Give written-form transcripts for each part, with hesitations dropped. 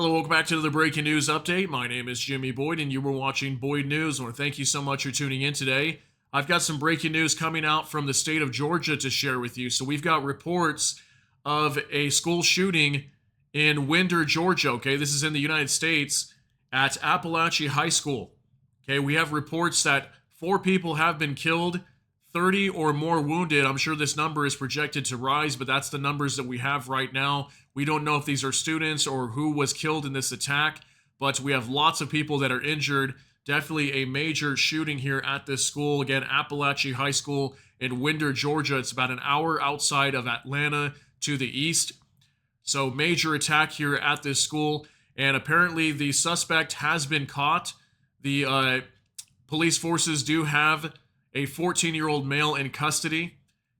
Hello, welcome back to the breaking news update. My name is Jimmy Boyd, and you were watching Boyd News. I want to thank you so much for tuning in today. I've got some breaking news coming out from the state of Georgia to share with you. So, we've got reports of a school shooting in Winder, Georgia. Okay, this is in the United States at Apalachee High School. Okay, we have reports that 4 people have been killed, 30 or more wounded. I'm sure this number is projected to rise, but that's the numbers that we have right now. We don't know if these are students or who was killed in this attack, but we have lots of people that are injured. Definitely a major shooting here at this school. Again, Apalachee High School in Winder, Georgia. It's about an hour outside of Atlanta to the east. So major attack here at this school. And apparently the suspect has been caught. The police forces do have a 14-year-old male in custody.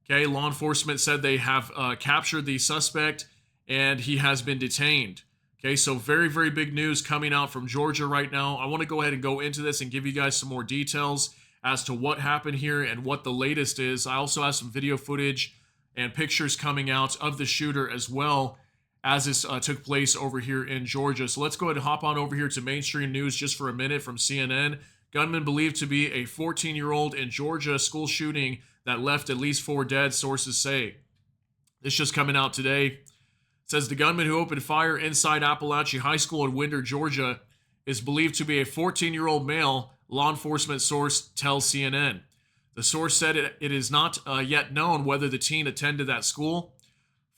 Okay, law enforcement said they have captured the suspect and he has been detained. Okay, so very, very big news coming out from Georgia right now. I want to go ahead and go into this and give you guys some more details as to what happened here and what the latest is. I also have some video footage and pictures coming out of the shooter as well as this took place over here in Georgia. So let's go ahead and hop on over here to mainstream news just for a minute from CNN. Gunman believed to be a 14-year-old in Georgia school shooting that left at least 4 dead, sources say. This just coming out today. It says the gunman who opened fire inside Apalachee High School in Winder, Georgia, is believed to be a 14-year-old male, law enforcement source tells CNN. The source said it is not yet known whether the teen attended that school.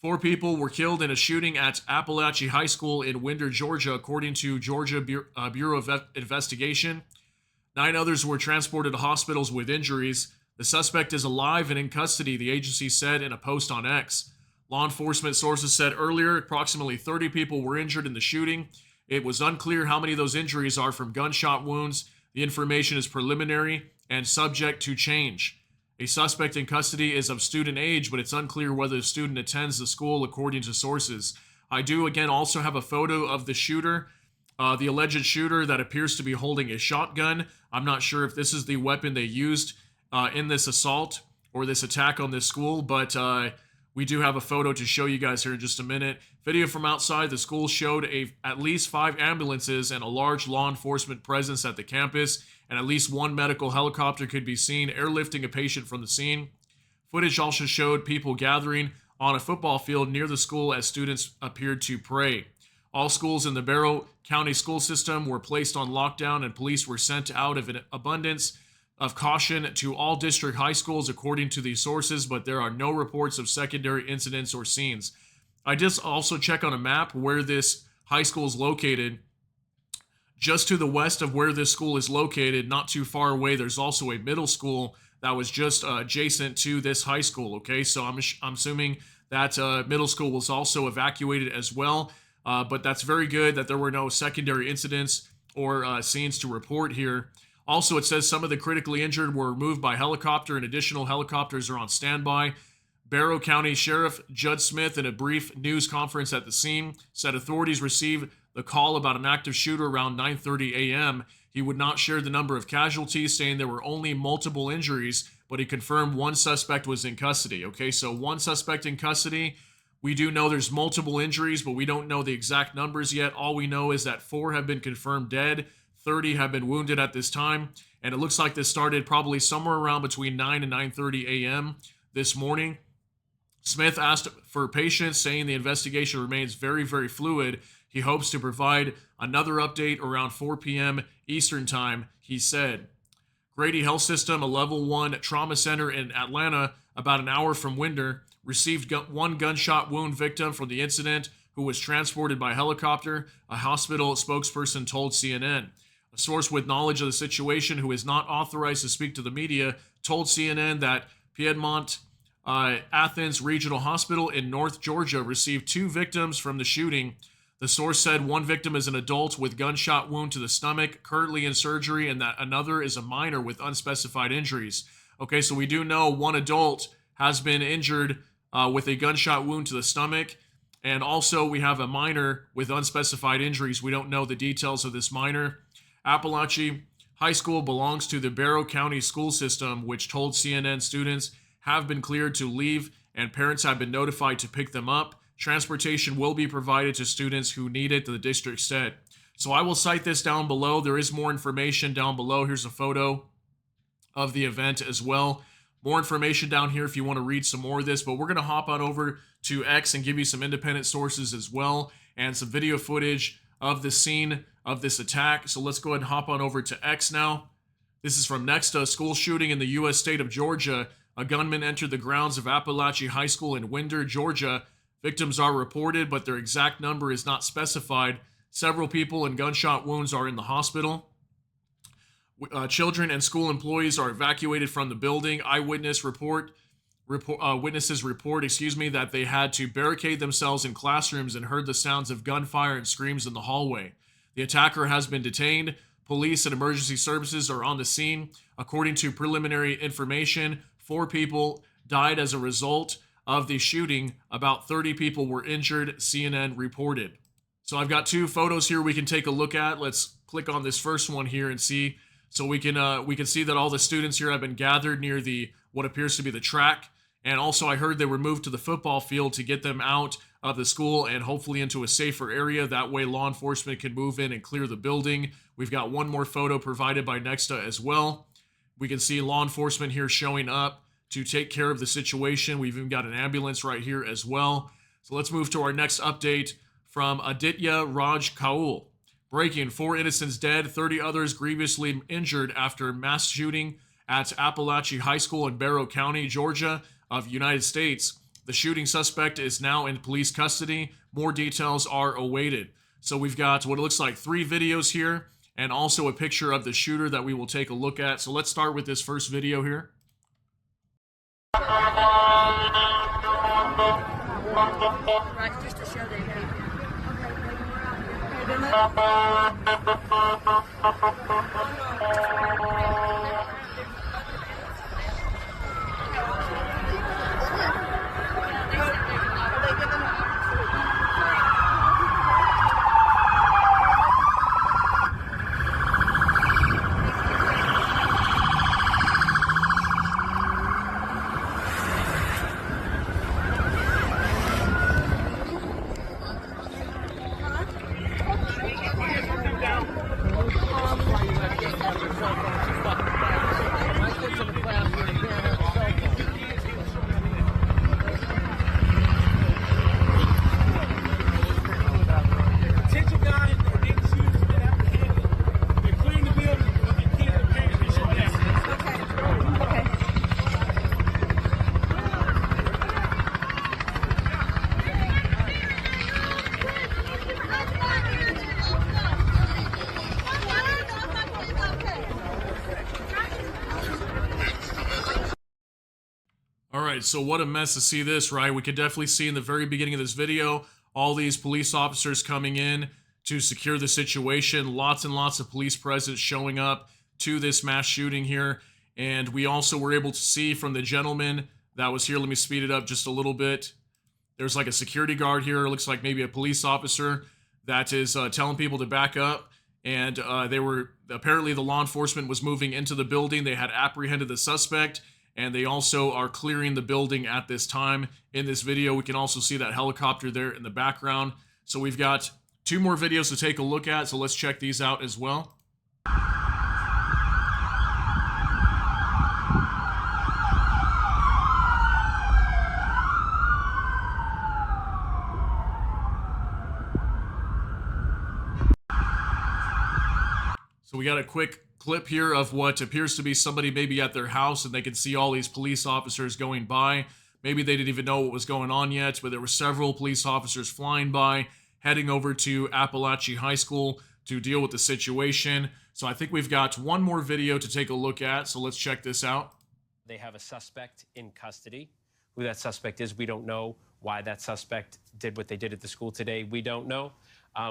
4 people were killed in a shooting at Apalachee High School in Winder, Georgia, according to Georgia Bureau of Investigation. 9 others were transported to hospitals with injuries. The suspect is alive and in custody, the agency said in a post on X. Law enforcement sources said earlier approximately 30 people were injured in the shooting. It was unclear how many of those injuries are from gunshot wounds. The information is preliminary and subject to change. A suspect in custody is of student age, but it's unclear whether the student attends the school, according to sources. I do, again, also have a photo of the shooter, the alleged shooter that appears to be holding a shotgun. I'm not sure if this is the weapon they used in this assault or this attack on this school, but we do have a photo to show you guys here in just a minute. Video from outside the school showed at least 5 ambulances and a large law enforcement presence at the campus, and at least 1 medical helicopter could be seen airlifting a patient from the scene. Footage also showed people gathering on a football field near the school as students appeared to pray. All schools in the Barrow County school system were placed on lockdown, and police were sent out of an abundance of caution to all district high schools, according to these sources, but there are no reports of secondary incidents or scenes. I just also check on a map where this high school is located. Just to the west of where this school is located, not too far away, there's also a middle school that was just adjacent to this high school. Okay, so I'm assuming that middle school was also evacuated as well, but that's very good that there were no secondary incidents or scenes to report here. Also, it says some of the critically injured were moved by helicopter and additional helicopters are on standby. Barrow County Sheriff Judd Smith, in a brief news conference at the scene, said authorities received the call about an active shooter around 9:30 a.m. He would not share the number of casualties, saying there were only multiple injuries, but he confirmed 1 suspect was in custody. Okay, so 1 suspect in custody. We do know there's multiple injuries, but we don't know the exact numbers yet. All we know is that 4 have been confirmed dead. 30 have been wounded at this time, and it looks like this started probably somewhere around between 9 and 9:30 a.m. this morning. Smith asked for patience, saying the investigation remains very, very fluid. He hopes to provide another update around 4 p.m. Eastern Time, he said. Grady Health System, a level 1 trauma center in Atlanta, about an hour from Winder, received 1 gunshot wound victim from the incident who was transported by helicopter, a hospital spokesperson told CNN. A source with knowledge of the situation, who is not authorized to speak to the media, told CNN that Piedmont Athens Regional Hospital in North Georgia received 2 victims from the shooting. The source said 1 victim is an adult with gunshot wound to the stomach, currently in surgery, and that another is a minor with unspecified injuries. Okay, so we do know 1 adult has been injured with a gunshot wound to the stomach, and also we have a minor with unspecified injuries. We don't know the details of this minor. Apalachee High School belongs to the Barrow County school system, which told CNN students have been cleared to leave and parents have been notified to pick them up. Transportation will be provided to students who need it, the district said. So I will cite this down below. There is more information down below. Here's a photo of the event as well. More information down here if you want to read some more of this, but we're going to hop on over to X and give you some independent sources as well and some video footage of the scene of this attack. So let's go ahead and hop on over to X now. This is from next. School shooting in the U.S. state of Georgia. A gunman entered the grounds of Apalachee High School in Winder, Georgia. Victims are reported, but their exact number is not specified. Several people and gunshot wounds are in the hospital. Children and school employees are evacuated from the building. Eyewitness witnesses report, that they had to barricade themselves in classrooms and heard the sounds of gunfire and screams in the hallway. The attacker has been detained. Police and emergency services are on the scene. According to preliminary information, 4 people died as a result of the shooting. About 30 people were injured, CNN reported. So I've got 2 photos here we can take a look at. Let's click on this first one here and see. So we can see that all the students here have been gathered near what appears to be the track. And also I heard they were moved to the football field to get them out of the school and hopefully into a safer area. That way law enforcement can move in and clear the building. We've got one more photo provided by Nexta as well. We can see law enforcement here showing up to take care of the situation. We've even got an ambulance right here as well. So let's move to our next update from Aditya Raj Kaul. Breaking: 4 innocents dead, 30 others grievously injured after mass shooting at Apalachee High School in Barrow County, Georgia of United States. The shooting suspect is now in police custody. More details are awaited. So we've got what it looks like 3 videos here and also a picture of the shooter that we will take a look at. So let's start with this first video here. Right, just to show them. All right, so what a mess to see this, right? We could definitely see in the very beginning of this video, all these police officers coming in to secure the situation. Lots and lots of police presence showing up to this mass shooting here. And we also were able to see from the gentleman that was here, let me speed it up just a little bit. There's like a security guard here. It looks like maybe a police officer that is telling people to back up. And apparently the law enforcement was moving into the building. They had apprehended the suspect. And they also are clearing the building at this time. In this video, we can also see that helicopter there in the background. So we've got 2 more videos to take a look at, so let's check these out as well. So we got a quick clip here of what appears to be somebody maybe at their house, and they can see all these police officers going by. Maybe they didn't even know what was going on yet, but there were several police officers flying by, heading over to Apalachee High School to deal with the situation. So I think we've got one more video to take a look at, so let's check this out. They have a suspect in custody. Who that suspect is, we don't know. Why that suspect did what they did at the school today, we don't know.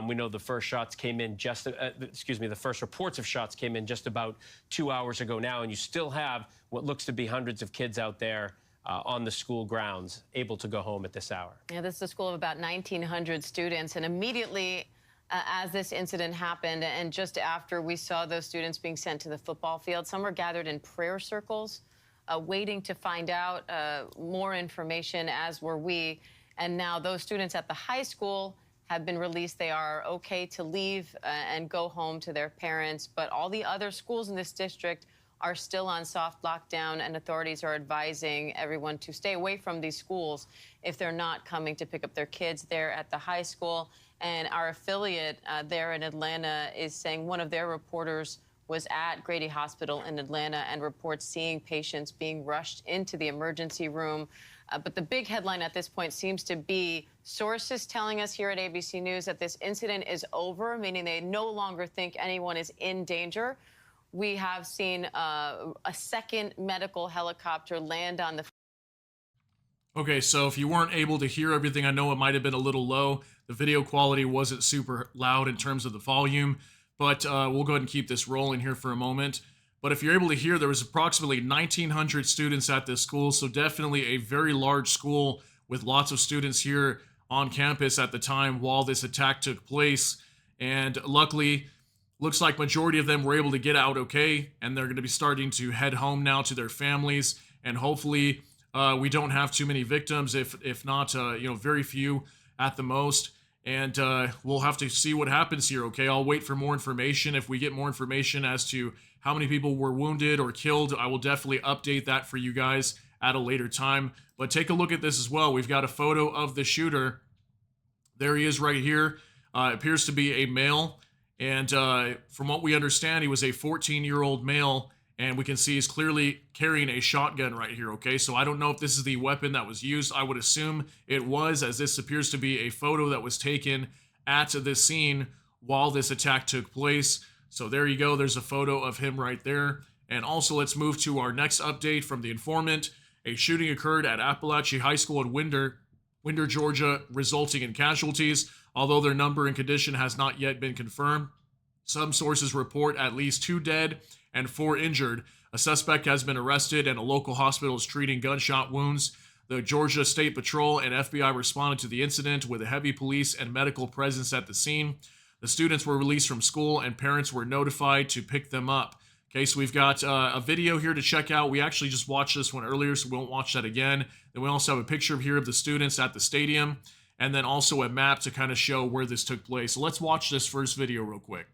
We know the first shots came in the first reports of shots came in just about 2 hours ago now, and you still have what looks to be hundreds of kids out there on the school grounds able to go home at this hour. Yeah, this is a school of about 1,900 students, and immediately as this incident happened and just after we saw those students being sent to the football field, some were gathered in prayer circles, waiting to find out more information, as were we. And now those students at the high school have been released. They are okay to leave and go home to their parents. But all the other schools in this district are still on soft lockdown, and authorities are advising everyone to stay away from these schools if they're not coming to pick up their kids there at the high school. And our affiliate there in Atlanta is saying one of their reporters was at Grady Hospital in Atlanta and reports seeing patients being rushed into the emergency room. But the big headline at this point seems to be sources telling us here at ABC News that this incident is over, meaning they no longer think anyone is in danger. We have seen a second medical helicopter land on the... Okay, so if you weren't able to hear everything, I know it might have been a little low. The video quality wasn't super loud in terms of the volume, but we'll go ahead and keep this rolling here for a moment. But if you're able to hear, there was approximately 1,900 students at this school, so definitely a very large school with lots of students here on campus at the time while this attack took place. And luckily, looks like majority of them were able to get out okay, and they're going to be starting to head home now to their families, and hopefully we don't have too many victims, if not, very few at the most. And we'll have to see what happens here, okay? I'll wait for more information. If we get more information as to how many people were wounded or killed, I will definitely update that for you guys at a later time. But take a look at this as well. We've got a photo of the shooter. There he is right here. Appears to be a male. And from what we understand, he was a 14-year-old male. And we can see he's clearly carrying a shotgun right here, okay? So I don't know if this is the weapon that was used. I would assume it was, as this appears to be a photo that was taken at this scene while this attack took place. So there you go. There's a photo of him right there. And also, let's move to our next update from the informant. A shooting occurred at Apalachee High School in Winder, Georgia, resulting in casualties. Although their number and condition has not yet been confirmed, some sources report at least 2 dead and 4 injured. A suspect has been arrested and a local hospital is treating gunshot wounds. The Georgia State Patrol and FBI responded to the incident with a heavy police and medical presence at the scene. The students were released from school and parents were notified to pick them up. Okay, so we've got a video here to check out. We actually just watched this one earlier, so we won't watch that again. Then we also have a picture here of the students at the stadium, and then also a map to kind of show where this took place. So let's watch this first video real quick.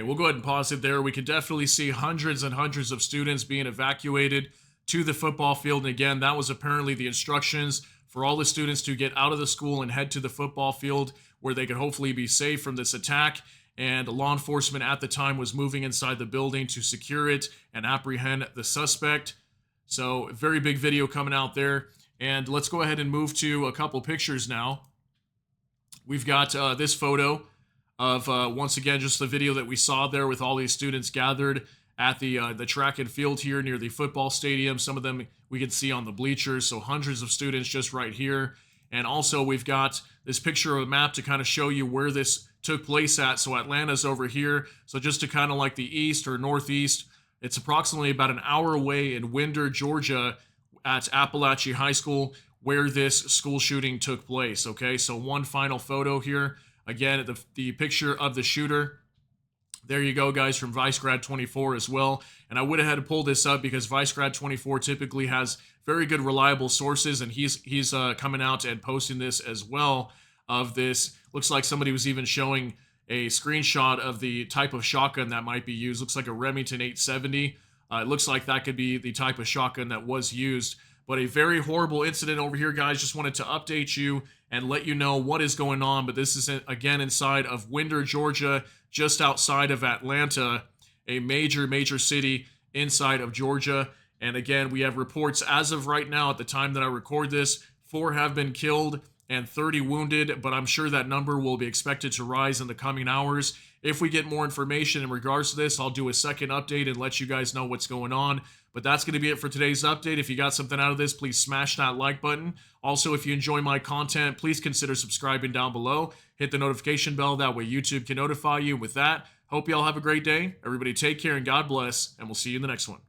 We'll go ahead and pause it there. We can definitely see hundreds and hundreds of students being evacuated to the football field. And again, that was apparently the instructions for all the students to get out of the school and head to the football field where they could hopefully be safe from this attack. And law enforcement at the time was moving inside the building to secure it and apprehend the suspect. So very big video coming out there. And let's go ahead and move to a couple pictures now. We've got this photo of, once again, just the video that we saw there with all these students gathered at the track and field here near the football stadium. Some of them we can see on the bleachers, so hundreds of students just right here. And also we've got this picture of a map to kind of show you where this took place at. So Atlanta's over here. So just to kind of like the east or northeast, it's approximately about an hour away in Winder, Georgia at Apalachee High School where this school shooting took place, okay? So one final photo here. Again, the picture of the shooter. There you go, guys, from ViceGrad24 as well. And I would have had to pull this up because ViceGrad24 typically has very good, reliable sources, and he's coming out and posting this as well of this. Looks like somebody was even showing a screenshot of the type of shotgun that might be used. Looks like a Remington 870. It looks like that could be the type of shotgun that was used. But a very horrible incident over here, guys. Just wanted to update you and let you know what is going on. But this is, again, inside of Winder, Georgia, just outside of Atlanta, a major, major city inside of Georgia. And again, we have reports as of right now, at the time that I record this, 4 have been killed and 30 wounded, but I'm sure that number will be expected to rise in the coming hours. If we get more information in regards to this, I'll do a second update and let you guys know what's going on. But that's going to be it for today's update. If you got something out of this, please smash that like button. Also, if you enjoy my content, please consider subscribing down below. Hit the notification bell. That way YouTube can notify you. With that, Hope y'all have a great day. Everybody take care and God bless, and we'll see you in the next one.